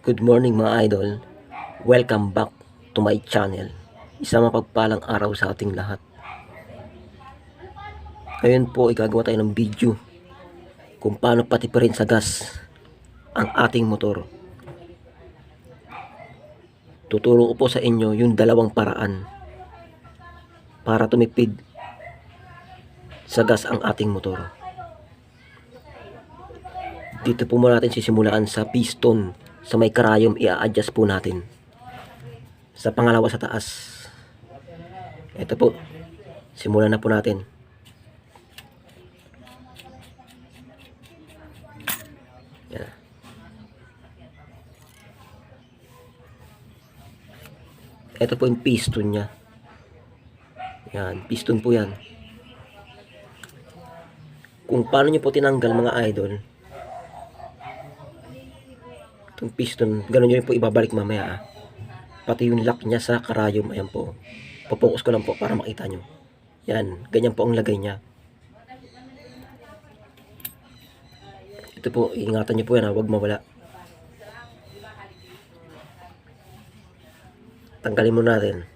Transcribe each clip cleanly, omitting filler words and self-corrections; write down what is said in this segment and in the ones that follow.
Good morning mga idol. Welcome back to my channel. Isang mapagpalang araw sa ating lahat. Ngayon po igagawa tayo ng video kung paano patipirin sa gas ang ating motor. Tuturo ko po sa inyo yung dalawang paraan para tumipid sa gas ang ating motor. Dito po muna natin sisimulaan sa piston. Sa may karayom i-adjust po natin. Sa pangalawa sa taas. Ito po. Simulan na po natin. Yan. Ito po yung piston nya. Yan. Piston po yan. Kung paano nyo po tinanggal mga idol, itong piston, ganun nyo po ibabalik mamaya. Pati yung lock nya sa karayom, ayan po. Popokus ko lang po para makita nyo. Yan, ganyan po ang lagay nya. Ito po, iingatan nyo po yan, huwag mawala. Tanggalin mo natin.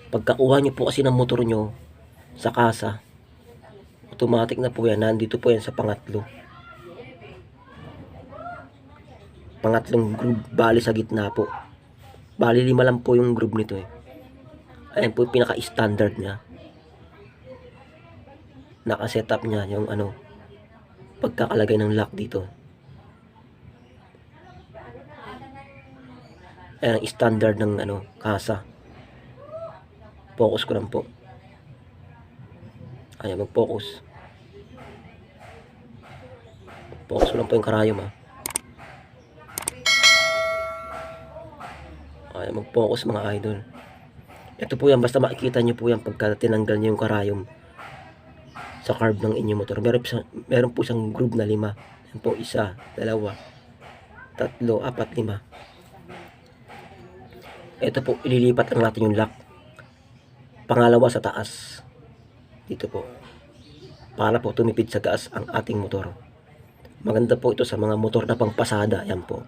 Pagkakuha nyo po kasi ng motor nyo sa kasa, automatic na po yan, nandito po yan sa pangatlong groove, bali sa gitna po. Bali 5 lang po yung groove nito eh. Ayan po yung pinaka standard nya. Naka-setup nya yung pagkakalagay ng lock dito. Ayan ang standard ng kasa. Focus ko lang po. Ayan, mag-focus. Focus ko lang po yung karayom ha. Ayan, mag-focus mga idol. Ito po yan, basta makikita nyo po yan pagka tinanggal nyo yung karayom sa carb ng inyong motor. Meron po isang groove na 5. Yan po, 1, 2, 3, 4, 5. Ito po, ililipat lang natin yung lock. Pangalawa sa taas. Dito po. Para po tumipid sa gas ang ating motor. Maganda po ito sa mga motor na pangpasada. Yan po.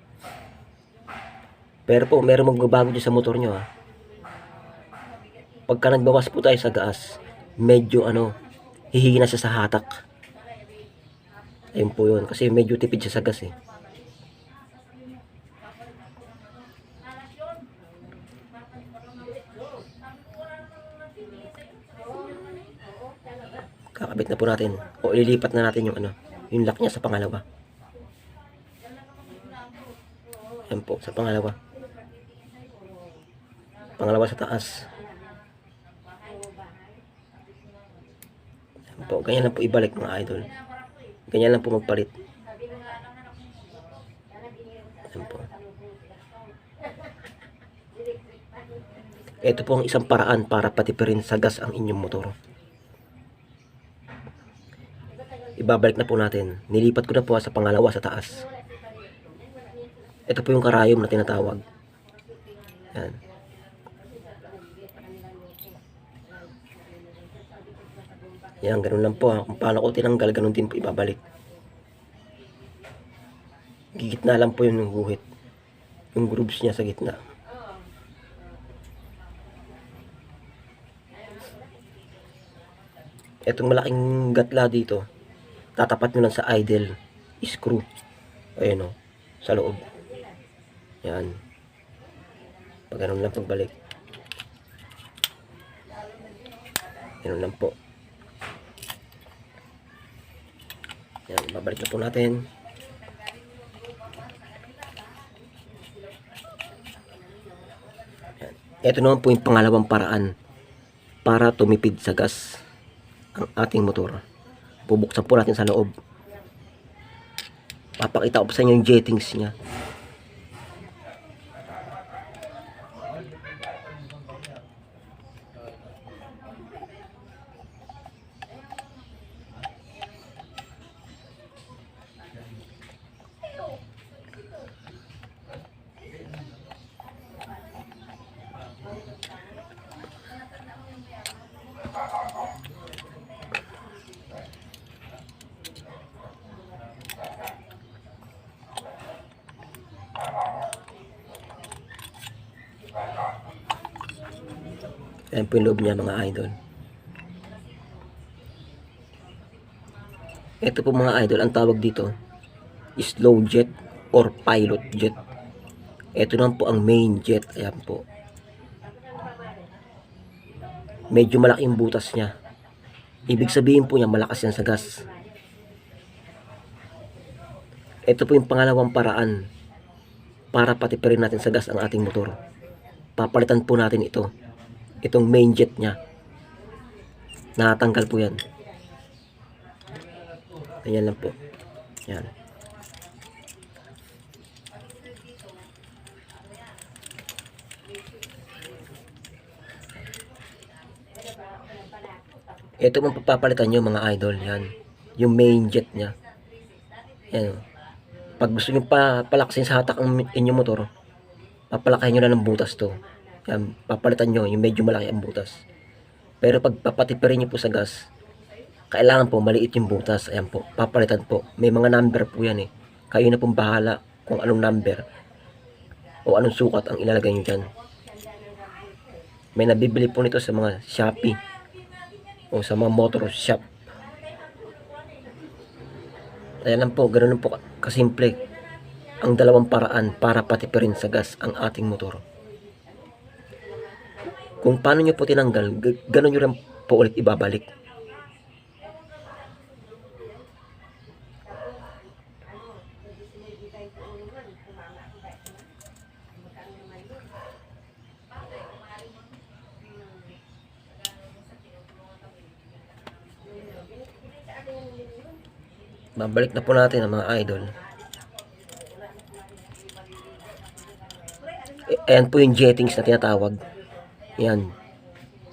Pero po, meron magbabago dyan sa motor nyo ha. Pagka nagbawas po tayo sa gas, medyo hihina siya sa hatak. Ayun po yun. Kasi medyo tipid siya sa gas eh. Kakabit na po natin. O ililipat na natin yung lock niya sa pangalawa. Ayun po, sa pangalawa. Pangalawa sa taas. Ayun po, ganyan lang po ibalik mga idol. Ganyan lang po magpalit. Ayun po. Ito po ang isang paraan para patipirin sa gas ang inyong motor. Ibabalik na po natin. Nilipat ko na po sa pangalawa sa taas. Ito po yung karayom na tinatawag. Yan. Yan, ganun lang po ha. Kung paano ko tinanggal, ganun din po ibabalik. Gigitna lang po yung guhit. Yung grooves niya sa gitna. Itong malaking gatla dito, tatapat nyo lang sa idle screw. Ayun sa loob. Yan. Pag ganun lang pagbalik. Ganun lang po. Yan, babalik na po natin. Yan. Ito naman po yung pangalawang paraan para tumipid sa gas ang ating motor. Bubuksan po natin sa loob. Papakita ko sa inyo yung jettings nya. Ayan po yung loob niya mga idol. Ito po mga idol, ang tawag dito, slow jet or pilot jet. Ito naman po ang main jet. Ayan po. Medyo malaki yung butas niya. Ibig sabihin po niya, malakas yan sa gas. Ito po yung pangalawang paraan para patipirin natin sa gas ang ating motor. Papalitan po natin ito. Itong main jet niya. Natanggal po yan. Ayan lang po. Yan. Ito mong papapalitan nyo mga idol. Yan. Yung main jet niya. Yan. Pag gusto nyo palakasin sa hatak ang inyong motor, papalakayin nyo na ng butas to. Yan. Papalitan nyo yung medyo malaki ang butas. Pero pag papatipirin nyo po sa gas, kailangan po maliit yung butas. Ayan po. Papalitan po. May mga number po yan eh. Kayo na pong bahala kung anong number o anong sukat ang ilalagay nyo dyan. May nabibili po nito sa mga Shopee o sa mga motor shop. Ayan lang po, ganoon lang po kasimple ang dalawang paraan para patipirin sa gas ang ating motor. Kung paano nyo po tinanggal, ganoon nyo rin po ulit ibabalik. Babalik na po natin ang mga idol. Ayan po yung jettings na tinatawag. Yan.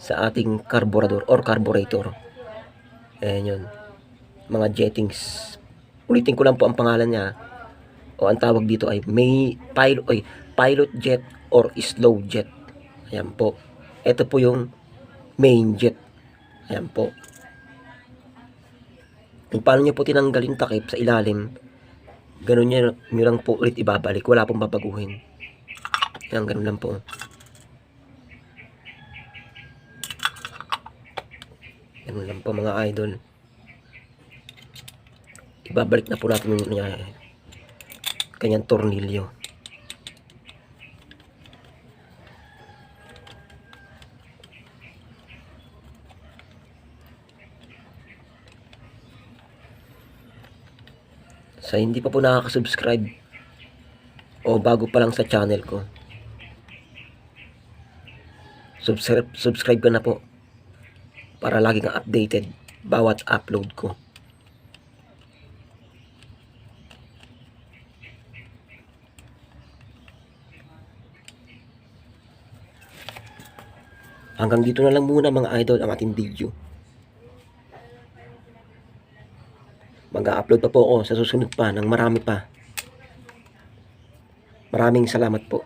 Sa ating carburetor or carburetor. Ayan yun. Mga jettings. Ulitin ko lang po ang pangalan niya. O ang tawag dito ay pilot jet or slow jet. Ayan po. Ito po yung main jet. Ayan po. Kung paano nyo po tinanggal yung takip sa ilalim, ganun nyo lang po ulit ibabalik. Wala pong babaguhin. Yan, ganun lang po. Ganun lang po mga idol. Ibabalik na po natin yung kanyang tornilyo. Sa hindi pa po nakaka-subscribe o bago pa lang sa channel ko, subscribe ka na po para lagi kang updated bawat upload ko. Hanggang dito na lang muna mga idol ang ating video. Mag-a-upload pa po ako sa susunod pa ng marami pa. Maraming salamat po.